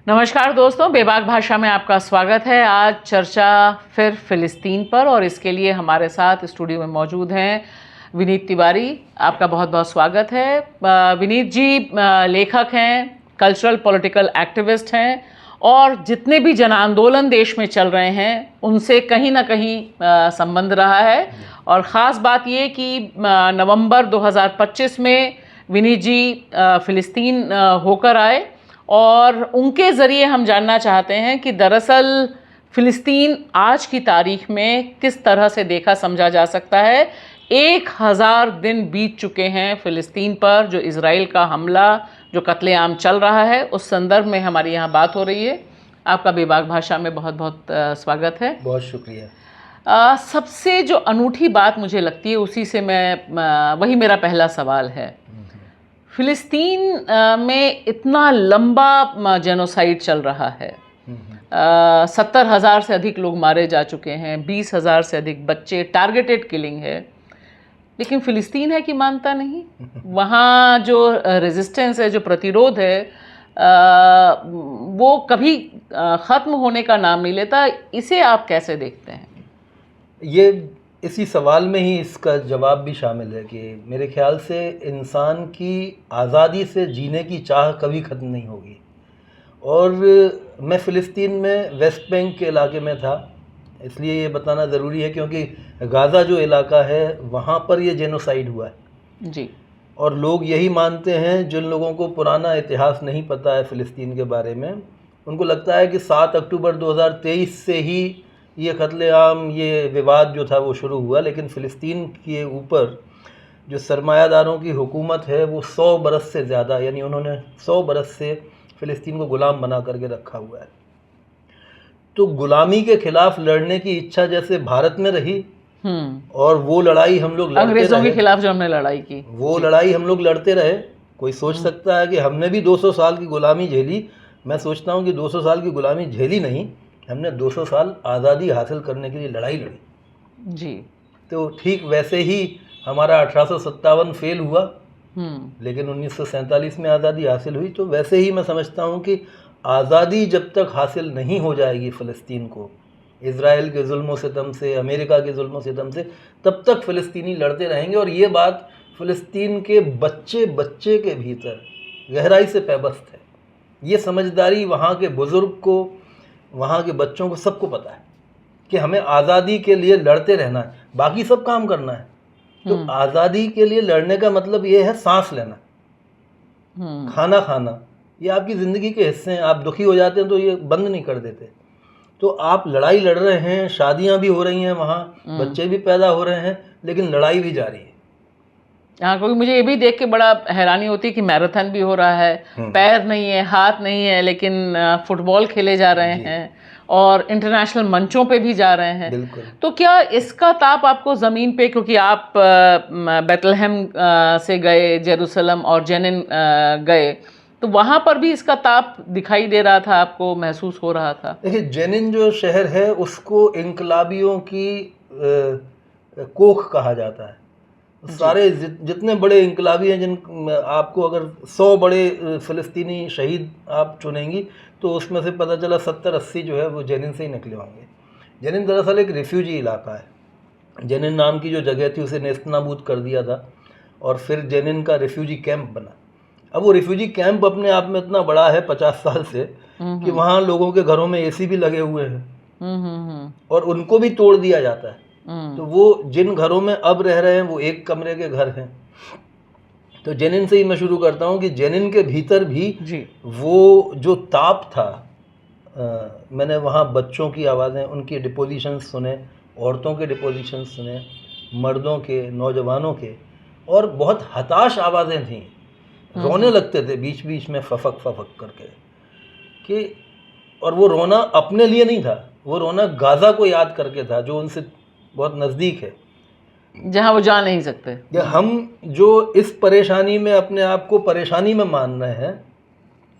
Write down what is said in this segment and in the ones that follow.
नमस्कार दोस्तों, बेबाक भाषा में आपका स्वागत है। आज चर्चा फिर फ़िलिस्तीन पर, और इसके लिए हमारे साथ स्टूडियो में मौजूद हैं विनीत तिवारी। आपका बहुत बहुत स्वागत है। विनीत जी लेखक हैं, कल्चरल पॉलिटिकल एक्टिविस्ट हैं, और जितने भी जन आंदोलन देश में चल रहे हैं उनसे कहीं ना कहीं संबंध रहा है। और ख़ास बात ये कि नवंबर 2025 में विनीत जी फ़िलिस्तीन होकर आए, और उनके ज़रिए हम जानना चाहते हैं कि दरअसल फ़िलिस्तीन आज की तारीख में किस तरह से देखा समझा जा सकता है। 1000 दिन बीत चुके हैं फ़िलिस्तीन पर, जो इज़राइल का हमला, जो कत्लेआम चल रहा है, उस संदर्भ में हमारी यहाँ बात हो रही है। आपका बेबाक भाषा में बहुत बहुत स्वागत है। बहुत शुक्रिया। सबसे जो अनूठी बात मुझे लगती है, उसी से मैं वही मेरा पहला सवाल है। फ़िलिस्तीन में इतना लंबा जेनोसाइड चल रहा है, 70,000 से अधिक लोग मारे जा चुके हैं, 20,000 से अधिक बच्चे, टारगेटेड किलिंग है, लेकिन फ़िलिस्तीन है कि मानता नहीं। वहाँ जो रेजिस्टेंस है, जो प्रतिरोध है, वो कभी ख़त्म होने का नाम नहीं लेता। इसे आप कैसे देखते हैं? ये इसी सवाल में ही इसका जवाब भी शामिल है कि मेरे ख्याल से इंसान की आज़ादी से जीने की चाह कभी ख़त्म नहीं होगी। और मैं फ़िलिस्तीन में वेस्ट बैंक के इलाके में था, इसलिए ये बताना ज़रूरी है क्योंकि गाज़ा जो इलाका है वहाँ पर ये जेनोसाइड हुआ है जी। और लोग यही मानते हैं, जिन लोगों को पुराना इतिहास नहीं पता है फ़िलिस्तीन के बारे में, उनको लगता है कि 7 अक्टूबर 2023 से ही ये कत्लेआम, ये विवाद जो था वो शुरू हुआ। लेकिन फ़िलिस्तीन के ऊपर जो सरमायादारों की हुकूमत है वो 100 बरस से ज़्यादा, यानी उन्होंने 100 बरस से फ़िलिस्तीन को ग़ुलाम बना करके रखा हुआ है। तो ग़ुलामी के ख़िलाफ़ लड़ने की इच्छा जैसे भारत में रही, और वो लड़ाई हम लोग अंग्रेज़ों के खिलाफ जो हमने लड़ाई की, वो लड़ाई हम लोग लड़ते रहे। कोई सोच सकता है कि हमने भी 200 साल की ग़ुलामी झेली। मैं सोचता हूँ कि 200 साल की ग़ुलामी झेली नहीं, हमने 200 साल आज़ादी हासिल करने के लिए लड़ाई लड़ी जी। तो ठीक वैसे ही हमारा 1857 फेल हुआ, लेकिन 1947 में आज़ादी हासिल हुई। तो वैसे ही मैं समझता हूँ कि आज़ादी जब तक हासिल नहीं हो जाएगी फ़िलिस्तीन को, इज़राइल के जुल्म सितम से, अमेरिका के जुल्म सितम से, तब तक फ़िलिस्तीनी लड़ते रहेंगे। और ये बात फ़िलिस्तीन के बच्चे बच्चे के भीतर गहराई से पैबस्त है। ये समझदारी वहाँ के बुज़ुर्ग को, वहाँ के बच्चों को, सबको पता है कि हमें आज़ादी के लिए लड़ते रहना है, बाकी सब काम करना है। तो आज़ादी के लिए लड़ने का मतलब ये है सांस लेना, खाना खाना, ये आपकी ज़िंदगी के हिस्से हैं। आप दुखी हो जाते हैं तो ये बंद नहीं कर देते। तो आप लड़ाई लड़ रहे हैं, शादियां भी हो रही हैं वहाँ, बच्चे भी पैदा हो रहे हैं, लेकिन लड़ाई भी जारी है। हाँ, क्योंकि मुझे ये भी देख के बड़ा हैरानी होती है कि मैराथन भी हो रहा है, पैर नहीं है, हाथ नहीं है, लेकिन फुटबॉल खेले जा रहे हैं और इंटरनेशनल मंचों पे भी जा रहे हैं। तो क्या इसका ताप आपको ज़मीन पे, क्योंकि आप बेथलेहम से गए, जेरूसलम और जेनिन गए, तो वहाँ पर भी इसका ताप दिखाई दे रहा था, आपको महसूस हो रहा था? देखिए, जेनिन जो शहर है उसको इनकलाबियों की कोख कहा जाता है। सारे जितने बड़े इनकलाबी हैं, जिन आपको अगर 100 बड़े फ़िलिस्तीनी शहीद आप चुनेंगी तो उसमें से पता चला 70-80 जो है वो जेनिन से ही निकले होंगे। जेनिन दरअसल एक रिफ्यूजी इलाका है। जेनिन नाम की जो जगह थी उसे नेस्तनाबूद कर दिया था, और फिर जेनिन का रिफ्यूजी कैंप बना। अब वो रिफ्यूजी कैंप अपने आप में इतना बड़ा है 50 साल से कि वहाँ लोगों के घरों में एसी भी लगे हुए हैं, और उनको भी तोड़ दिया जाता है। तो वो जिन घरों में अब रह रहे हैं वो एक कमरे के घर हैं। तो जेनिन से ही मैं शुरू करता हूँ कि जेनिन के भीतर भी वो जो ताप था, मैंने वहाँ बच्चों की आवाज़ें, उनकी डिपोजिशंस सुने, औरतों के डिपोजिशंस सुने, मर्दों के, नौजवानों के, और बहुत हताश आवाज़ें थीं। रोने लगते थे बीच बीच में फफक फफक करके कि, और वो रोना अपने लिए नहीं था, वो रोना गाज़ा को याद करके था, जो उनसे बहुत नज़दीक है, जहाँ वो जा नहीं सकते। या हम जो इस परेशानी में अपने आप को परेशानी में मान रहे हैं,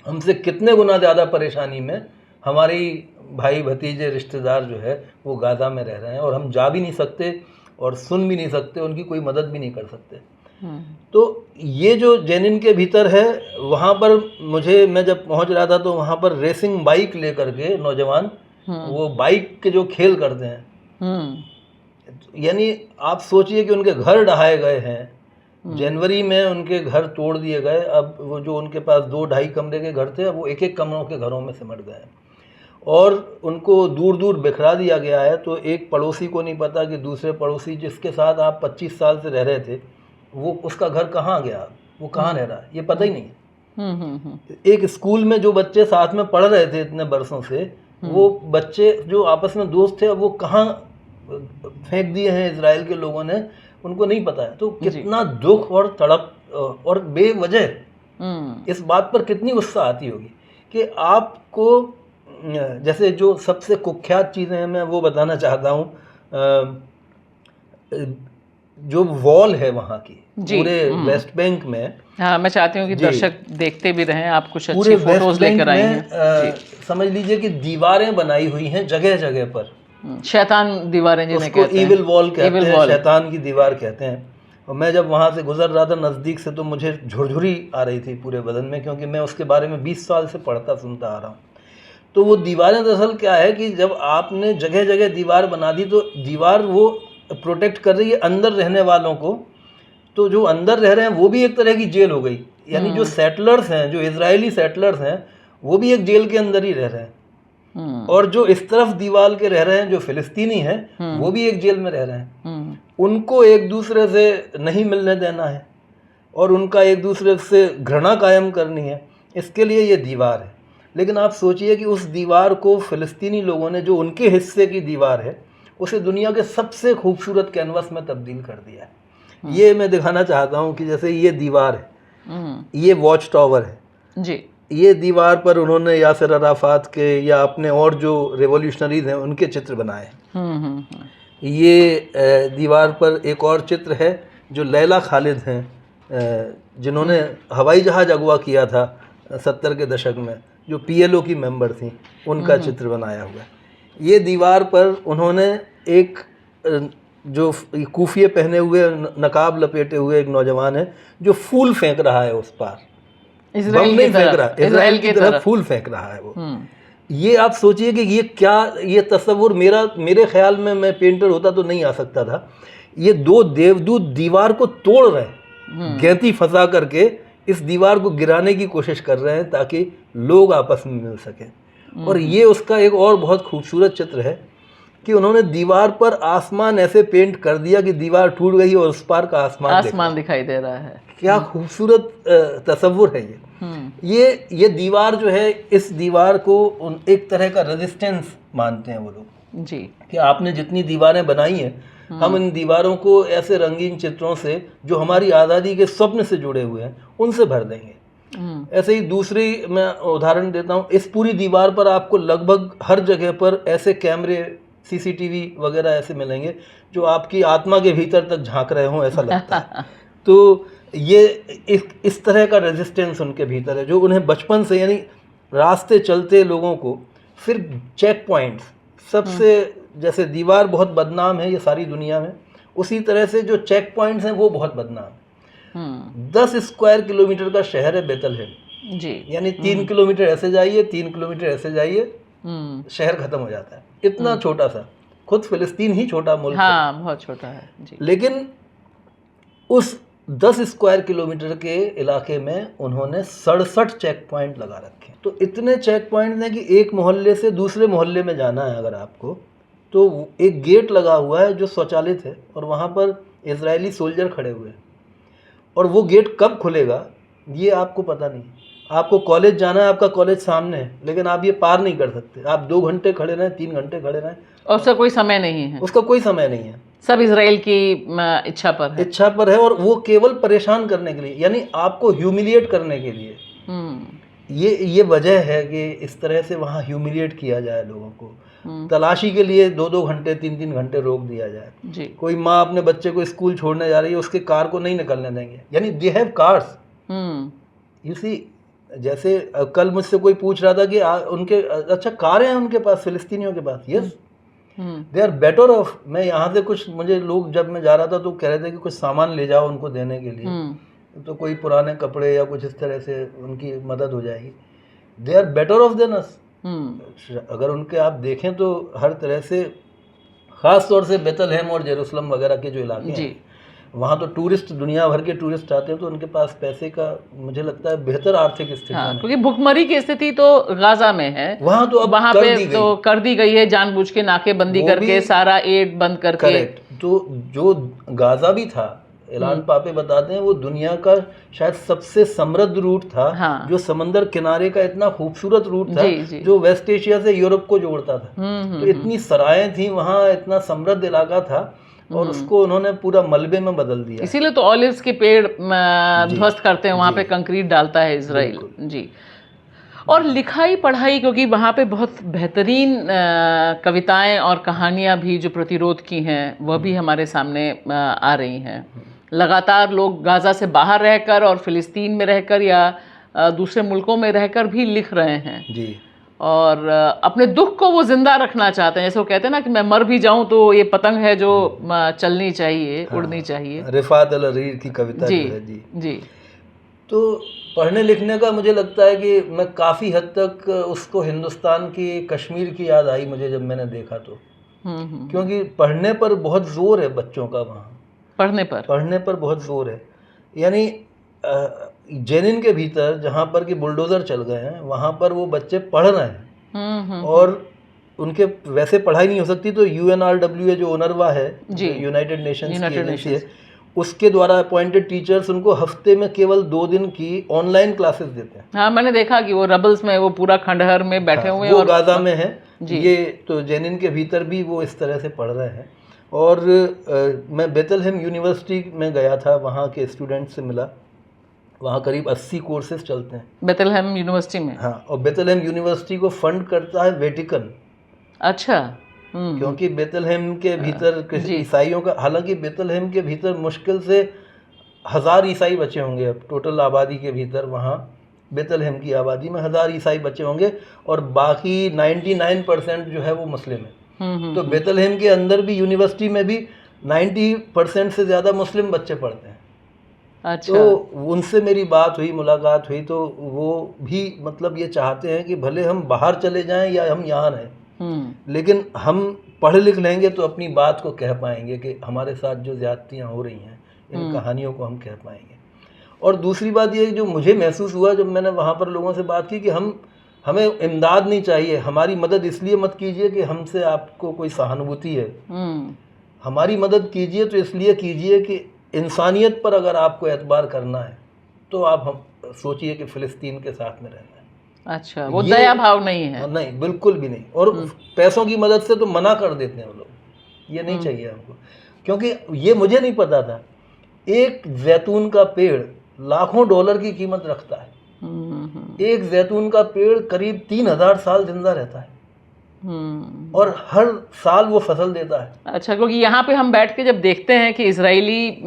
हमसे कितने गुना ज़्यादा परेशानी में हमारी भाई भतीजे रिश्तेदार जो है वो गाज़ा में रह रहे हैं, और हम जा भी नहीं सकते और सुन भी नहीं सकते, उनकी कोई मदद भी नहीं कर सकते। तो ये जो जेनिन के भीतर है, वहाँ पर मैं जब पहुँच रहा था तो वहाँ पर रेसिंग बाइक लेकर के नौजवान वो बाइक के जो खेल करते हैं, यानी आप सोचिए कि उनके घर ढहाए गए हैं। जनवरी में उनके घर तोड़ दिए गए। अब वो जो उनके पास 2-2.5 कमरे के घर थे, अब वो 1-1 कमरों के घरों में सिमट गए और उनको दूर दूर बिखरा दिया गया है। तो एक पड़ोसी को नहीं पता कि दूसरे पड़ोसी जिसके साथ आप 25 साल से रह रहे थे, वो उसका घर कहाँ गया, वो कहाँ रह रहा है, ये पता ही नहीं है। एक स्कूल में जो बच्चे साथ में पढ़ रहे थे इतने बरसों से, वो बच्चे जो आपस में दोस्त थे, अब वो कहाँ फेंक दिए हैं इजराइल के लोगों ने, उनको नहीं पता है। तो कितना दुख और तड़प और बेवजह इस बात पर कितनी गुस्सा आती होगी कि आपको, जैसे जो सबसे कुख्यात चीज़ें हैं मैं वो बताना चाहता हूँ। जो वॉल है वहाँ की पूरे वेस्ट बैंक में, हाँ, मैं चाहती हूँ कि दर्शक देखते भी रहें, आप कुछ पूरे अच्छी फोटोज लेकर आई हैं। समझ लीजिए कि दीवारें बनाई हुई हैं जगह जगह पर। शैतान दीवारें जिन्हें कहते हैं, इविल वॉल कहते हैं, शैतान की दीवार कहते हैं। और मैं जब वहाँ से गुजर रहा था नज़दीक से, तो मुझे झुरझुरी आ रही थी पूरे बदन में, क्योंकि मैं उसके बारे में 20 साल से पढ़ता सुनता आ रहा हूँ। तो वो दीवारें दरअसल क्या है कि जब आपने जगह जगह दीवार बना दी, तो दीवार वो प्रोटेक्ट कर रही है अंदर रहने वालों को। तो जो अंदर रह रहे हैं वो भी एक तरह की जेल हो गई, यानी जो सेटलर्स हैं, जो इजरायली सेटलर्स हैं, वो भी एक जेल के अंदर ही रह रहे हैं। और जो इस तरफ दीवार के रह रहे हैं, जो फिलिस्तीनी हैं, वो भी एक जेल में रह रहे हैं। उनको एक दूसरे से नहीं मिलने देना है और उनका एक दूसरे से घृणा कायम करनी है, इसके लिए ये दीवार है। लेकिन आप सोचिए कि उस दीवार को फिलिस्तीनी लोगों ने, जो उनके हिस्से की दीवार है, उसे दुनिया के सबसे खूबसूरत कैनवस में तब्दील कर दिया है। ये मैं दिखाना चाहता हूँ कि जैसे ये दीवार है, ये वॉच टावर है जी, ये दीवार पर उन्होंने यासिर अराफात के या अपने और जो रेवोल्यूशनरीज हैं उनके चित्र बनाए हैं। ये दीवार पर एक और चित्र है जो लैला खालिद हैं, जिन्होंने हवाई जहाज़ अगवा किया था 70 के दशक में, जो PLO की मेंबर थी, उनका चित्र बनाया हुआ है। ये दीवार पर उन्होंने एक जो कूफिये पहने हुए, नकाब लपेटे हुए एक नौजवान है जो फूल फेंक रहा है उस पार, बम नहीं फेंक रहा, इजराइल की तरफ फूल फेंक रहा है वो। ये आप सोचिए कि ये क्या, ये तस्वुर मेरे ख्याल में, मैं पेंटर होता तो नहीं आ सकता था। ये 2 देवदूत दीवार को तोड़ रहे हैं, गैंती फंसा करके इस दीवार को गिराने की कोशिश कर रहे हैं ताकि लोग आपस में मिल सकें। और ये उसका एक और बहुत खूबसूरत चित्र है कि उन्होंने दीवार पर आसमान ऐसे पेंट कर दिया कि दीवार टूट गई और उस पार का आसमान दिखाई दे रहा है। क्या खूबसूरत तस्वुर है ये दीवार जो है, इस दीवार को एक तरह का रेजिस्टेंस मानते हैं वो लोग जी, कि आपने जितनी दीवारें बनाई हैं, हम इन दीवारों को ऐसे रंगीन चित्रों से जो हमारी आज़ादी के स्वप्न से जुड़े हुए हैं उनसे भर देंगे। ऐसे ही दूसरी मैं उदाहरण देता हूँ, इस पूरी दीवार पर आपको लगभग हर जगह पर ऐसे कैमरे, CCTV वगैरह ऐसे मिलेंगे जो आपकी आत्मा के भीतर तक झांक रहे हों, ऐसा लगता है। तो ये इस तरह का रेजिस्टेंस उनके भीतर है जो उन्हें बचपन से, यानी रास्ते चलते लोगों को, फिर चेक पॉइंट्स, सबसे, जैसे दीवार बहुत बदनाम है ये सारी दुनिया में, उसी तरह से जो चेक पॉइंट्स हैं वो बहुत बदनाम है। 10 स्क्वायर किलोमीटर का शहर है बेथलहेम जी, यानी 3 किलोमीटर ऐसे जाइए, 3 किलोमीटर ऐसे जाइए, शहर खत्म हो जाता है। इतना छोटा सा, खुद फिलिस्तीन ही छोटा मुल्क है, बहुत छोटा है जी। लेकिन उस 10 स्क्वायर किलोमीटर के इलाके में उन्होंने 67 चेक पॉइंट लगा रखे। तो इतने चेक पॉइंट हैं कि एक मोहल्ले से दूसरे मोहल्ले में जाना है अगर आपको, तो एक गेट लगा हुआ है जो स्वचालित है और वहाँ पर इजरायली सोल्जर खड़े हुए हैं, और वो गेट कब खुलेगा ये आपको पता नहीं। आपको कॉलेज जाना है, आपका कॉलेज सामने है, लेकिन आप ये पार नहीं कर सकते। आप 2 घंटे खड़े रहें, 3 घंटे खड़े रहें, और उसका कोई समय नहीं है, उसका कोई समय नहीं है, सब इजराइल की इच्छा पर है, और वो केवल परेशान करने के लिए, यानी आपको ह्यूमिलिएट करने के लिए। ये वजह है कि इस तरह से वहाँ ह्यूमिलिएट किया जाए लोगों को, तलाशी के लिए 2-2 घंटे 3-3 घंटे रोक दिया जाए जी। कोई माँ अपने बच्चे को स्कूल छोड़ने जा रही है, उसके कार को नहीं निकलने देंगे, यानी they have cars. You see, जैसे कल मुझसे कोई पूछ रहा था कि उनके अच्छा कारें हैं उनके पास, फिलिस्तीनियों के पास, yes, they are better off. मैं यहाँ से कुछ, मुझे लोग जब मैं जा रहा था तो कह रहे थे कि कुछ सामान ले जाओ उनको देने के लिए, तो कोई पुराने कपड़े या कुछ इस तरह से उनकी मदद हो जाएगी। They are better off than us. अगर उनके आप देखें तो हर तरह से, ख़ास तौर से बेथलहेम और जेरूसलम वगैरह के जो इलाके हैं, वहाँ तो टूरिस्ट, दुनिया भर के टूरिस्ट आते हैं, तो उनके पास पैसे का मुझे लगता है बेहतर आर्थिक स्थिति है। क्योंकि भुखमरी की स्थिति तो गाजा में है, वहाँ तो अब वहाँ पे तो कर दी गई है जानबूझ के, नाकेबंदी करके, सारा एड बंद करके। करेक्ट। तो जो गाजा भी था, एलान पापे बताते हैं, वो दुनिया का शायद सबसे समृद्ध रूट था। हाँ। जो समंदर किनारे का इतना खूबसूरत रूट था, जी। जो वेस्ट एशिया से यूरोप को जोड़ता था। तो इतनी सराएं थी वहाँ, इतना समृद्ध इलाका था, और उसको उन्होंने पूरा मलबे में बदल दिया। इसीलिए तो ऑलिव्स के पेड़ ध्वस्त करते हैं, वहाँ पे कंक्रीट डालता है इजराइल। जी। और लिखाई पढ़ाई, क्योंकि वहाँ पे बहुत बेहतरीन कविताएं और कहानियां भी जो प्रतिरोध की हैं वह भी हमारे सामने आ रही हैं। लगातार लोग गाजा से बाहर रहकर और फिलिस्तीन में रहकर या दूसरे मुल्कों में रहकर भी लिख रहे हैं जी, और अपने दुख को वो जिंदा रखना चाहते हैं। जैसे वो कहते हैं ना कि मैं मर भी जाऊं तो ये पतंग है जो चलनी चाहिए, उड़नी चाहिए। रिफात अल हरीर की कविता जी, जो है। जी। तो पढ़ने लिखने का मुझे लगता है कि मैं काफ़ी हद तक उसको हिंदुस्तान की, कश्मीर की याद आई मुझे जब मैंने देखा तो। क्योंकि पढ़ने पर बहुत जोर है बच्चों का वहाँ। पढ़ने पर बहुत जोर है। यानी जेनिन के भीतर जहाँ पर कि बुलडोज़र चल गए हैं, वहाँ पर वो बच्चे पढ़ रहे हैं। और उनके वैसे पढ़ाई नहीं हो सकती, तो UNRWA जो ओनरवा है, यूनाइटेड नेशंस की एजेंसी है, उसके द्वारा अपॉइंटेड टीचर्स उनको हफ्ते में केवल 2 दिन की ऑनलाइन क्लासेस देते हैं। हाँ, मैंने देखा कि वो रबल्स में, वो पूरा खंडहर में बैठे हुए हैं, वो गाजा में है। ये तो जेनिन के भीतर भी वो इस तरह से पढ़ रहे हैं। और मैं बेथलहेम यूनिवर्सिटी में गया था, वहाँ के स्टूडेंट से मिला। वहाँ करीब 80 कोर्सेज चलते हैं बेथलहेम यूनिवर्सिटी में। हाँ, और बेथलहेम यूनिवर्सिटी को फंड करता है वेटिकन। अच्छा। क्योंकि बेथलहेम के भीतर ईसाइयों का, हालांकि बेथलहेम के भीतर मुश्किल से 1000 ईसाई बचे होंगे अब टोटल आबादी के भीतर। वहाँ बेथलहेम की आबादी में 1000 ईसाई बचे होंगे, और बाकी 99% जो है वो मुस्लिम है। तो बेथलहेम के अंदर भी, यूनिवर्सिटी में भी 90% से ज़्यादा मुस्लिम बच्चे पढ़ते हैं। अच्छा। तो उनसे मेरी बात हुई, मुलाकात हुई, तो वो भी मतलब ये चाहते हैं कि भले हम बाहर चले जाएं या हम यहाँ रहें, लेकिन हम पढ़ लिख लेंगे तो अपनी बात को कह पाएंगे कि हमारे साथ जो ज़्यादतियाँ हो रही हैं, इन कहानियों को हम कह पाएंगे। और दूसरी बात ये जो मुझे महसूस हुआ जब मैंने वहाँ पर लोगों से बात की कि हमें इमदाद नहीं चाहिए, हमारी मदद इसलिए मत कीजिए कि हमसे आपको कोई सहानुभूति है। हमारी मदद कीजिए तो इसलिए कीजिए कि इंसानियत पर अगर आपको एतबार करना है तो आप हम सोचिए कि फ़िलिस्तीन के साथ में रहना है। अच्छा, वो दया भाव नहीं है। नहीं, बिल्कुल भी नहीं। और पैसों की मदद से तो मना कर देते हैं वो लोग, ये नहीं चाहिए हमको। क्योंकि ये मुझे नहीं पता था, एक जैतून का पेड़ लाखों डॉलर की कीमत रखता है। एक जैतून का पेड़ करीब 3000 साल जिंदा रहता है, और हर साल वो फसल देता है। अच्छा, क्योंकि यहाँ पे हम बैठ के जब देखते हैं कि इजरायली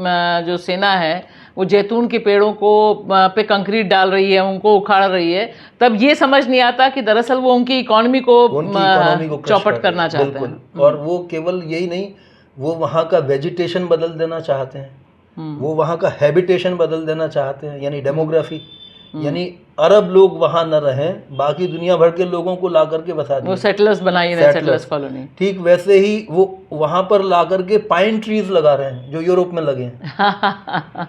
जो सेना है वो जैतून के पेड़ों को पे कंक्रीट डाल रही है, उनको उखाड़ रही है, तब ये समझ नहीं आता कि दरअसल वो उनकी इकोनॉमी को चौपट करना चाहते हैं। और वो केवल यही नहीं, वो वहाँ का वेजिटेशन बदल देना चाहते हैं, वो वहाँ का हैबिटेशन बदल देना चाहते हैं, यानी डेमोग्राफी, यानी अरब लोग वहाँ न रहें, बाकी दुनिया भर के लोगों को ला करके बसा दिया, वो सेटलर्स बनाई है, सेटलर्स कॉलोनी। ठीक वैसे ही वो वहाँ पर ला करके पाइन ट्रीज लगा रहे हैं जो यूरोप में लगे हैं।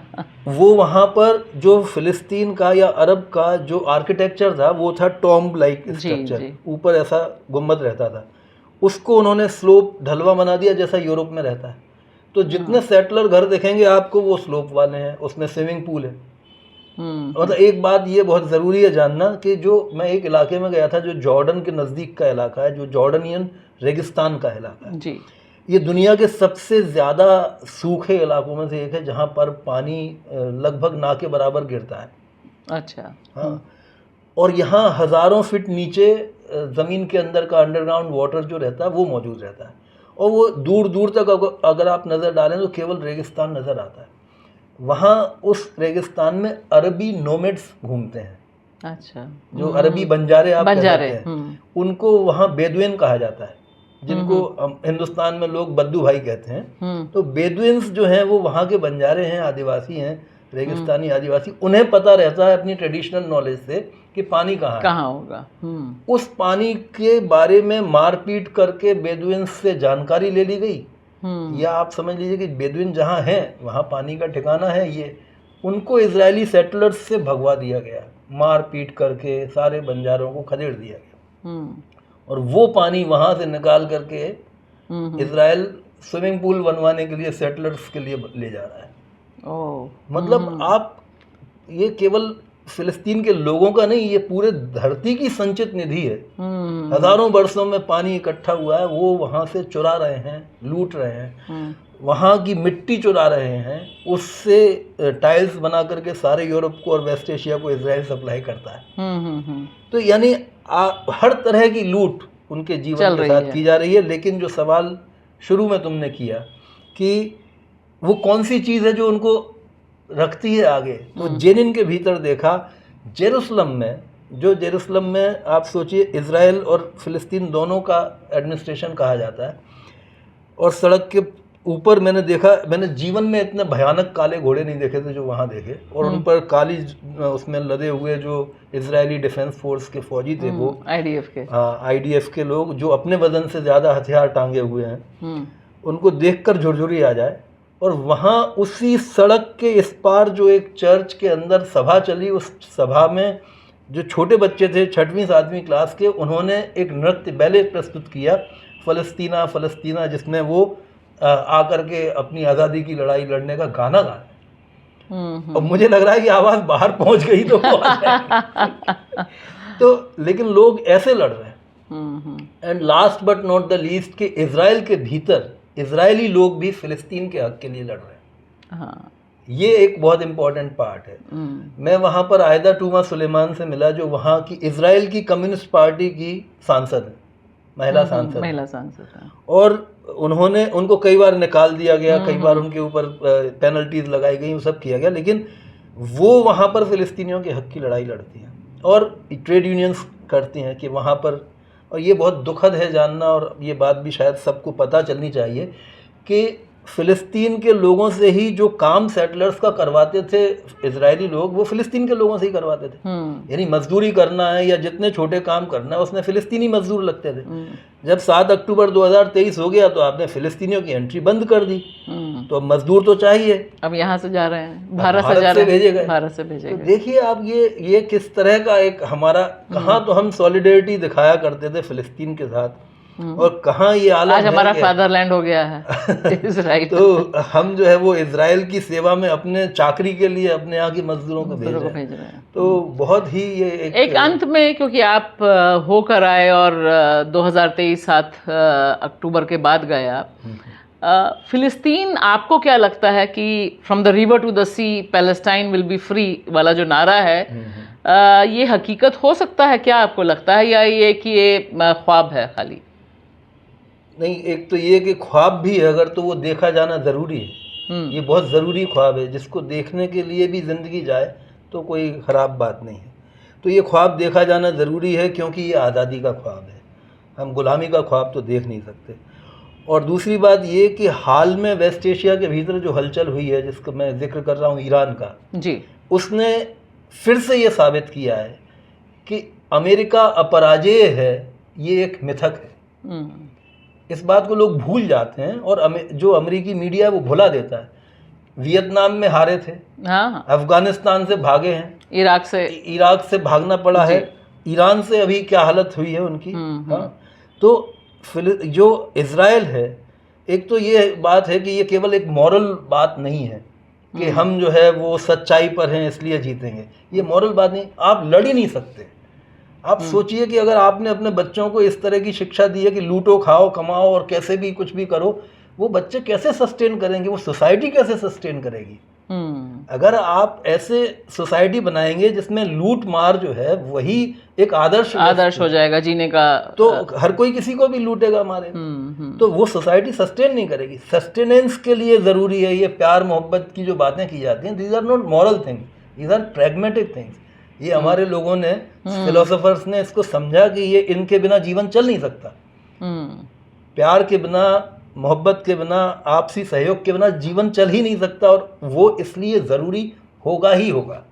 वो वहाँ पर जो फिलिस्तीन का या अरब का जो आर्किटेक्चर था वो था टॉम्ब लाइक स्ट्रक्चर, ऊपर ऐसा गुम्बद रहता था, उसको उन्होंने स्लोप ढलवा बना दिया जैसा यूरोप में रहता है। तो जितने सेटलर घर देखेंगे आपको वो स्लोप वाले हैं, उसमें स्विमिंग पूल है। मतलब एक बात ये बहुत ज़रूरी है जानना कि जो मैं एक इलाके में गया था जो जॉर्डन के नज़दीक का इलाका है, जो जॉर्डनियन रेगिस्तान का इलाका है जी। ये दुनिया के सबसे ज़्यादा सूखे इलाकों में से एक है, जहाँ पर पानी लगभग ना के बराबर गिरता है। अच्छा। हाँ, और यहाँ हज़ारों फीट नीचे ज़मीन के अंदर का अंडरग्राउंड वाटर जो रहता है वो मौजूद रहता है, और वो दूर दूर तक अगर आप नज़र डालें तो केवल रेगिस्तान नज़र आता है। वहाँ उस रेगिस्तान में अरबी नोमेड्स घूमते हैं। अच्छा। जो अरबी बंजारे आप कहते हैं, उनको वहाँ बेदुइन कहा जाता है। जिनको हिंदुस्तान में लोग बद्दू भाई कहते हैं, तो बेदुइन्स जो हैं वो वहाँ के बंजारे हैं, आदिवासी हैं, रेगिस्तानी आदिवासी, उन्हें पता रहता है अपनी ट्रेडिशनल नॉलेज से कि पानी कहाँ होगा। उस पानी के बारे में मारपीट करके बेदुइन्स से जानकारी ले ली गई, या आप समझ लीजिए कि बेदुइन जहाँ हैं वहाँ पानी का ठिकाना है, ये उनको इजरायली सेटलर्स से भगवा दिया गया, मारपीट करके सारे बंजारों को खदेड़ दिया गया, और वो पानी वहाँ से निकाल करके इजराइल स्विमिंग पूल बनवाने के लिए सेटलर्स के लिए ले जा रहा है। मतलब आप ये केवल फिलिस्तीन के लोगों का नहीं, ये पूरे धरती की संचित निधि है। हजारों वर्षों में पानी इकट्ठा हुआ है, वो वहाँ से चुरा रहे हैं, लूट रहे हैं, वहाँ की मिट्टी चुरा रहे हैं, उससे टाइल्स बना करके सारे यूरोप को और वेस्ट एशिया को इजराइल सप्लाई करता है। तो यानी हर तरह की लूट उनके जीवन के साथ की जा रही है। लेकिन जो सवाल शुरू में तुमने किया कि वो कौन सी चीज़ है जो उनको रखती है आगे, तो जेनिन के भीतर देखा, जेरूसलम में आप सोचिए इजराइल और फिलिस्तीन दोनों का एडमिनिस्ट्रेशन कहा जाता है, और सड़क के ऊपर मैंने देखा, मैंने जीवन में इतने भयानक काले घोड़े नहीं देखे थे जो वहाँ देखे, और उन पर काली उसमें लदे हुए जो इजरायली डिफेंस फोर्स के फौजी थे, वो आईडीएफ के लोग जो अपने वजन से ज़्यादा हथियार टांगे हुए हैं, उनको देखकर झुरझुरी आ जाए। और वहाँ उसी सड़क के इस पार जो एक चर्च के अंदर सभा चली, उस सभा में जो छोटे बच्चे थे 6वीं 7वीं क्लास के, उन्होंने एक नृत्य बैले प्रस्तुत किया, फलस्तीना फलस्तीना, जिसमें वो आकर के अपनी आज़ादी की लड़ाई लड़ने का गाना गाया। और मुझे लग रहा है कि आवाज़ बाहर पहुंच गई तो लेकिन लोग ऐसे लड़ रहे हैं। And last but not the least कि इजराइल के भीतर इजरायली लोग भी फिलिस्तीन के हक के लिए लड़ रहे हैं। ये एक बहुत इंपॉर्टेंट पार्ट है। मैं वहाँ पर आयदा टूमा सुलेमान से मिला, जो वहाँ की इजराइल की कम्युनिस्ट पार्टी की सांसद है, महिला सांसद है, और उनको कई बार निकाल दिया गया, कई बार उनके ऊपर पेनल्टीज लगाई गई, वो सब किया गया, लेकिन वो वहाँ पर फिलिस्तीनियों के हक की लड़ाई लड़ती हैं और ट्रेड यूनियंस करती हैं कि वहाँ पर, और ये बहुत दुखद है जानना, और ये बात भी शायद सबको पता चलनी चाहिए कि फ़िलिस्तीन के लोगों से ही जो काम सेटलर्स का करवाते थे इजरायली लोग, वो फ़िलिस्तीन के लोगों से ही करवाते थे। यानी मजदूरी करना है या जितने छोटे काम करना है, उसमें फ़िलिस्तीनी मजदूर लगते थे। जब 7 अक्टूबर 2023 हो गया तो आपने फ़िलिस्तीनियों की एंट्री बंद कर दी, तो अब मजदूर तो चाहिए, अब यहाँ से जा रहे हैं, भारत से भेजे गए। तो देखिए आप ये किस तरह का एक हमारा, कहाँ तो हम सॉलिडेरिटी दिखाया करते थे फ़िलिस्तीन के साथ, और कहाँ ये आज हमारा फादरलैंड हो गया है इजराइल। तो हम जो है वो इजराइल की सेवा में अपने चाकरी के लिए अपने यहाँ की मजदूरों को भेज रहे हैं। तो बहुत ही ये एक अंत में, क्योंकि आप होकर आए और 2023 7 अक्टूबर के बाद गए आप फिलिस्तीन, आपको क्या लगता है कि from the river to the sea Palestine will be free वाला जो नारा है, ये हकीकत हो सकता है क्या, आपको लगता है, या ये कि ये ख्वाब है खाली? नहीं, एक तो ये कि ख्वाब भी है अगर, तो वो देखा जाना ज़रूरी है। ये बहुत ज़रूरी ख्वाब है, जिसको देखने के लिए भी ज़िंदगी जाए तो कोई ख़राब बात नहीं है। तो ये ख्वाब देखा जाना ज़रूरी है, क्योंकि ये आज़ादी का ख्वाब है, हम गुलामी का ख्वाब तो देख नहीं सकते। और दूसरी बात ये कि हाल में वेस्ट एशिया के भीतर जो हलचल हुई है, जिसका मैं जिक्र कर रहा हूँ ईरान का जी, उसने फिर से ये साबित किया है कि अमेरिका अपराजेय है, ये एक मिथक है। इस बात को लोग भूल जाते हैं, और जो अमेरिकी मीडिया वो भुला देता है। वियतनाम में हारे थे, अफगानिस्तान से भागे हैं, इराक से भागना पड़ा है, ईरान से अभी क्या हालत हुई है उनकी। तो जो इजराइल है, एक तो ये बात है कि ये केवल एक मॉरल बात नहीं है कि हम जो है वो सच्चाई पर हैं इसलिए जीतेंगे, ये मॉरल बात नहीं। आप लड़ ही नहीं सकते। आप सोचिए कि अगर आपने अपने बच्चों को इस तरह की शिक्षा दी है कि लूटो, खाओ, कमाओ और कैसे भी कुछ भी करो, वो बच्चे कैसे सस्टेन करेंगे, वो सोसाइटी कैसे सस्टेन करेगी? अगर आप ऐसे सोसाइटी बनाएंगे जिसमें लूट मार जो है वही एक आदर्श हो जाएगा जीने का, तो हर कोई किसी को भी लूटेगा, मारेगा, तो वो सोसाइटी सस्टेन नहीं करेगी। सस्टेनेंस के लिए ज़रूरी है ये प्यार मोहब्बत की जो बातें की जाती हैं, these are not moral things, these are pragmatic things. ये हमारे लोगों ने, फिलोसोफर्स ने इसको समझा कि ये इनके बिना जीवन चल नहीं सकता। प्यार के बिना, मोहब्बत के बिना, आपसी सहयोग के बिना जीवन चल ही नहीं सकता, और वो इसलिए ज़रूरी होगा ही होगा।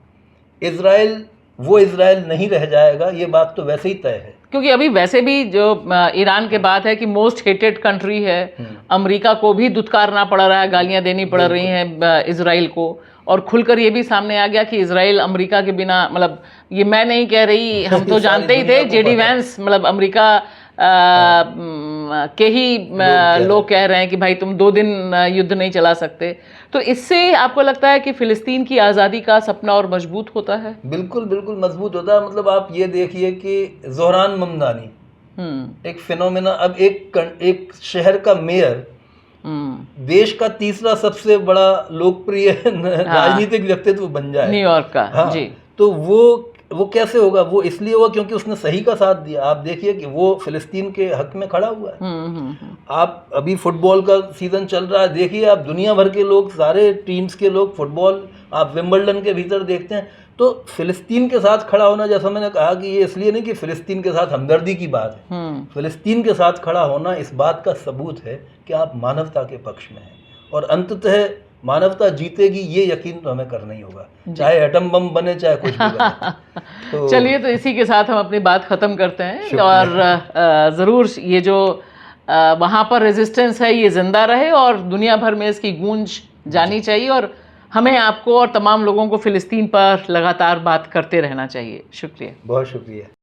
इज़राइल वो इज़राइल नहीं रह जाएगा, ये बात तो वैसे ही तय है। क्योंकि अभी वैसे भी जो ईरान के बात है कि मोस्ट हेटेड कंट्री है, अमेरिका को भी दुत्कारना पड़ रहा है, गालियां देनी पड़ रही हैं इजराइल को, और खुलकर ये भी सामने आ गया कि इजराइल अमेरिका के बिना, मतलब ये मैं नहीं कह रही, हम तो जानते ही थे, जेडी वैंस मतलब अमेरिका के ही लोग कह रहे हैं कि भाई तुम 2 दिन युद्ध नहीं चला सकते। तो इससे आपको लगता है कि फिलिस्तीन की आज़ादी का सपना और मजबूत होता है? बिल्कुल बिल्कुल मजबूत होता है। मतलब आप ये देखिए कि ज़ोहरान ममदानी एक फिनोमेना, अब एक शहर का मेयर देश का तीसरा सबसे बड़ा लोकप्रिय राजनीतिक व्यक्तित्व बन जाए, न्यूयॉर्क का। हाँ, जी। तो वो कैसे होगा? वो इसलिए हुआ क्योंकि उसने सही का साथ दिया। आप देखिए कि वो फिलिस्तीन के हक में खड़ा हुआ है। आप अभी फुटबॉल का सीजन चल रहा है, देखिए आप दुनिया भर के लोग, सारे टीम्स के लोग फुटबॉल आप विंबलडन के भीतर देखते हैं, तो फिलिस्तीन के साथ खड़ा होना, जैसा मैंने कहा कि ये इसलिए नहीं कि फिलिस्तीन के साथ हमदर्दी की बात है, फिलिस्तीन के साथ खड़ा होना इस बात का सबूत है कि आप मानवता के पक्ष में हैं, और अंततः मानवता जीतेगी, ये यकीन तो हमें करना ही होगा, चाहे एटम बम बने, चाहे कुछ भी बने। तो चलिए, तो इसी के साथ हम अपनी बात ख़त्म करते हैं, और ज़रूर ये जो वहाँ पर रेजिस्टेंस है ये ज़िंदा रहे, और दुनिया भर में इसकी गूंज जानी चाहिए, और हमें, आपको और तमाम लोगों को फ़िलिस्तीन पर लगातार बात करते रहना चाहिए। शुक्रिया, बहुत शुक्रिया।